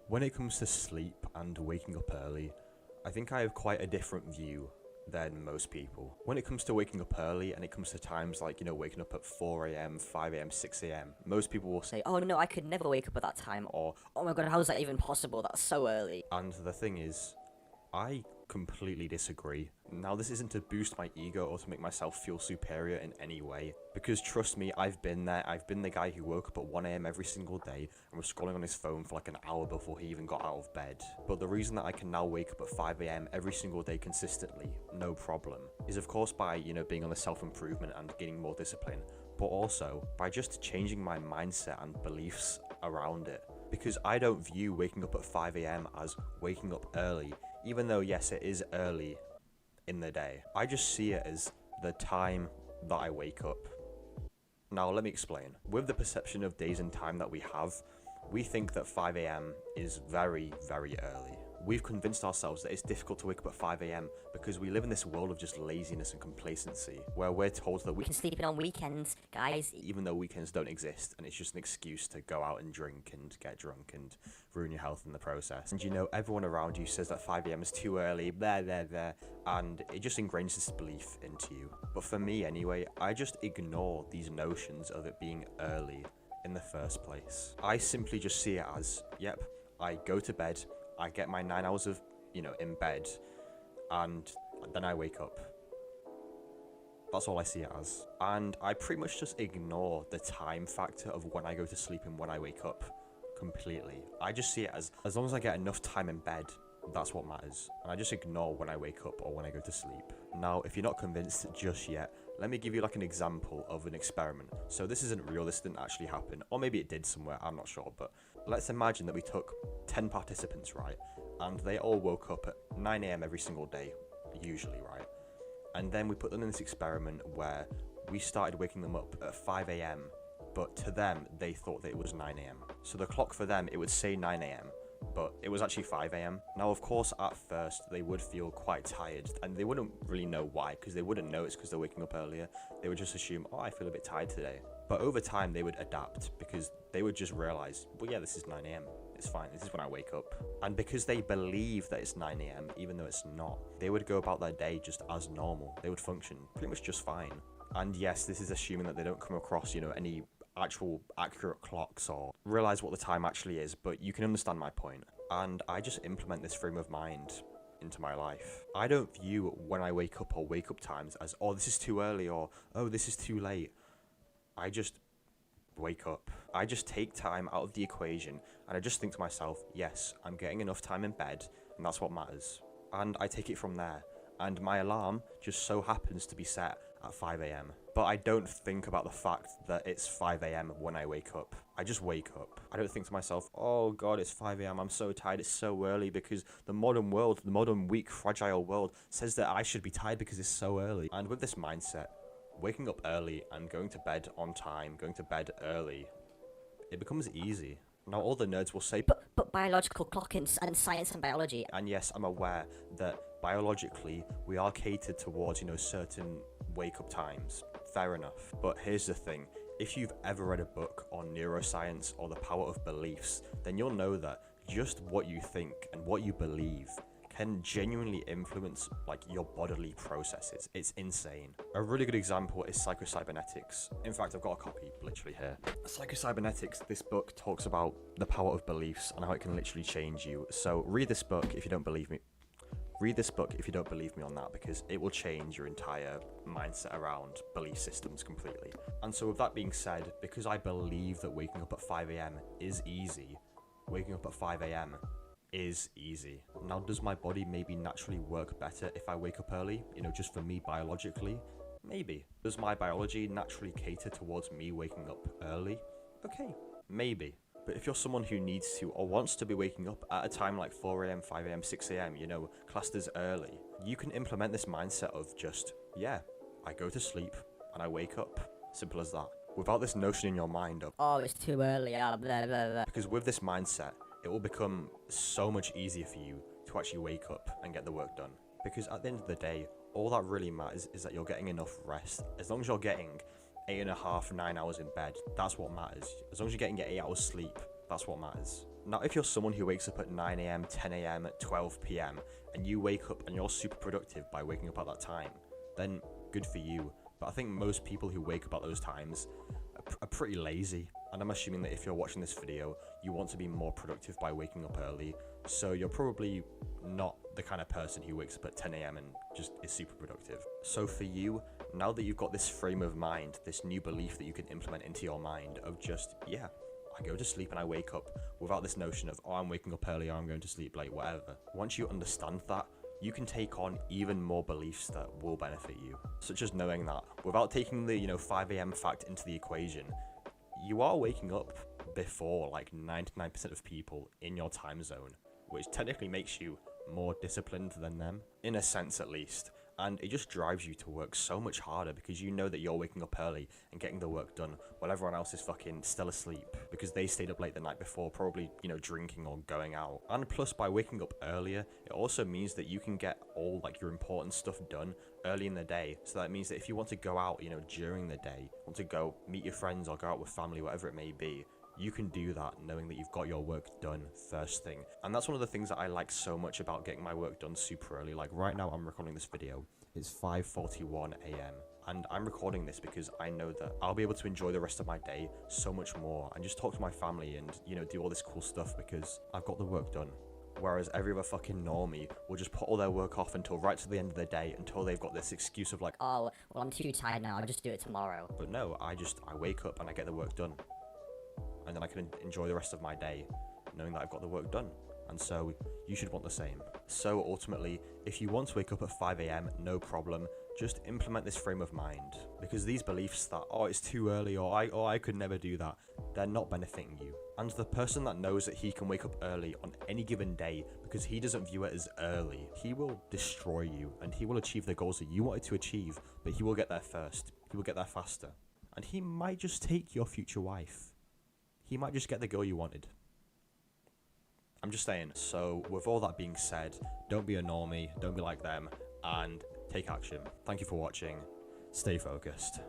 When it comes to sleep and waking up early, I think I have quite a different view than most people. When it comes to waking up early and it comes to times like, waking up at 4 a.m., 5 a.m., 6 a.m., most people will say, Oh no, I could never wake up at that time. or, Oh my god, how is that even possible? That's so early. and the thing is, I completely disagree. Now, this isn't to boost my ego or to make myself feel superior in any way, because trust me, I've been there. I've been the guy who woke up at 1 a.m. every single day and was scrolling on his phone for like an hour before he even got out of bed. But the reason that I can now wake up at 5 a.m. every single day consistently, no problem, is of course by, being on the self-improvement and gaining more discipline, but also by just changing my mindset and beliefs around it. Because I don't view waking up at 5 a.m. as waking up early, even though yes, it is early in the day. I just see it as the time that I wake up. Now let me explain. With the perception of days and time that we have, we think that 5 a.m. is very, very early. We've convinced ourselves that it's difficult to wake up at 5 a.m. because we live in this world of just laziness and complacency, where we're told that we can sleep in on weekends, guys. Even though weekends don't exist, and it's just an excuse to go out and drink and get drunk and ruin your health in the process. And everyone around you says that 5 a.m. is too early, blah, and it just ingrains this belief into you. But for me anyway, I just ignore these notions of it being early in the first place. I simply just see it as, yep, I go to bed, I get my 9 hours of, in bed, and then I wake up. That's all I see it as. And I pretty much just ignore the time factor of when I go to sleep and when I wake up completely. I just see it as long as I get enough time in bed, that's what matters. And I just ignore when I wake up or when I go to sleep. Now, if you're not convinced just yet, let me give you like an example of an experiment. So this isn't real, this didn't actually happen. Or maybe it did somewhere, I'm not sure. But let's imagine that we took 10 participants, right? And they all woke up at 9 a.m. every single day, usually, right? And then we put them in this experiment where we started waking them up at 5 a.m. But to them, they thought that it was 9 a.m. So the clock for them, it would say 9 a.m. but it was actually 5 a.m. Now, of course, at first, they would feel quite tired, and they wouldn't really know why, because they wouldn't know it's because they're waking up earlier. They would just assume, oh, I feel a bit tired today. But over time, they would adapt, because they would just realize, well, yeah, this is 9 a.m. It's fine, this is when I wake up. And because they believe that it's 9 a.m, even though it's not, they would go about their day just as normal. They would function pretty much just fine. And yes, this is assuming that they don't come across, any actual accurate clocks or realize what the time actually is, but you can understand my point. And I just implement this frame of mind into my life. I don't view when I wake up or wake up times as, oh, this is too early, or oh, this is too late. I just wake up. I just take time out of the equation, and I just think to myself, yes, I'm getting enough time in bed, and that's what matters. And I take it from there. And my alarm just so happens to be set at 5 a.m. But I don't think about the fact that it's 5 a.m. when I wake up. I just wake up. I don't think to myself, oh god, it's 5 a.m, I'm so tired, it's so early, because the modern world, the modern weak, fragile world says that I should be tired because it's so early. And with this mindset, waking up early and going to bed on time, going to bed early, it becomes easy. Now, all the nerds will say, but biological clock and science and biology. And yes, I'm aware that biologically, we are catered towards, certain wake-up times. Fair enough. But here's the thing. If you've ever read a book on neuroscience or the power of beliefs, then you'll know that just what you think and what you believe can genuinely influence your bodily processes. It's insane. A really good example is psychocybernetics. In fact, I've got a copy literally here. Psychocybernetics, this book talks about the power of beliefs and how it can literally change you. So read this book if you don't believe me. Read this book if you don't believe me on that, because it will change your entire mindset around belief systems completely. And so with that being said, because I believe that waking up at 5 a.m. is easy, waking up at 5 a.m. is easy. Now, does my body maybe naturally work better if I wake up early? Just for me biologically? Maybe. Does my biology naturally cater towards me waking up early? Okay, maybe. But if you're someone who needs to or wants to be waking up at a time like 4 a.m, 5 a.m, 6 a.m, classed as early, you can implement this mindset of just, yeah, I go to sleep and I wake up. Simple as that. Without this notion in your mind of, oh, it's too early, blah, blah, blah. Because with this mindset, it will become so much easier for you to actually wake up and get the work done. Because at the end of the day, all that really matters is that you're getting enough rest. As long as you're getting 8.5, 9 hours in bed, that's what matters. As long as you're getting your 8 hours sleep, That's what matters. Now, if you're someone who wakes up at 9 a.m, 10 a.m, 12 p.m, and you wake up and you're super productive by waking up at that time, then good for you. But I think most people who wake up at those times are pretty lazy. And I'm assuming that if you're watching this video, you want to be more productive by waking up early. So you're probably not the kind of person who wakes up at 10 a.m and just is super productive. So for you, now that you've got this frame of mind, this new belief that you can implement into your mind of just, yeah, I go to sleep and I wake up, without this notion of, oh, I'm waking up early or I'm going to sleep late, whatever. Once you understand that, you can take on even more beliefs that will benefit you. Such as knowing that without taking the 5 a.m fact into the equation, you are waking up before like 99% of people in your time zone, which technically makes you more disciplined than them, in a sense at least. And it just drives you to work so much harder because you know that you're waking up early and getting the work done while everyone else is fucking still asleep because they stayed up late the night before, probably, drinking or going out. And plus, by waking up earlier, it also means that you can get all like your important stuff done early in the day. So that means that if you want to go out, during the day, want to go meet your friends or go out with family, whatever it may be, you can do that knowing that you've got your work done first thing. And that's one of the things that I like so much about getting my work done super early. Like right now I'm recording this video, it's 5:41 a.m. and I'm recording this because I know that I'll be able to enjoy the rest of my day so much more and just talk to my family and, do all this cool stuff because I've got the work done. Whereas every other fucking normie will just put all their work off until right to the end of the day until they've got this excuse of like, Oh, well, I'm too tired now. I'll just do it tomorrow. but no, I wake up and I get the work done. And then I can enjoy the rest of my day knowing that I've got the work done. And so you should want the same. So ultimately, if you want to wake up at 5 a.m, no problem, just implement this frame of mind. Because these beliefs that, oh, it's too early or I could never do that, they're not benefiting you. And the person that knows that he can wake up early on any given day because he doesn't view it as early, he will destroy you and he will achieve the goals that you wanted to achieve, but he will get there first. He will get there faster. And he might just take your future wife. He might just get the girl you wanted. I'm just saying. So with all that being said, don't be a normie, don't be like them, and take action. Thank you for watching. Stay focused.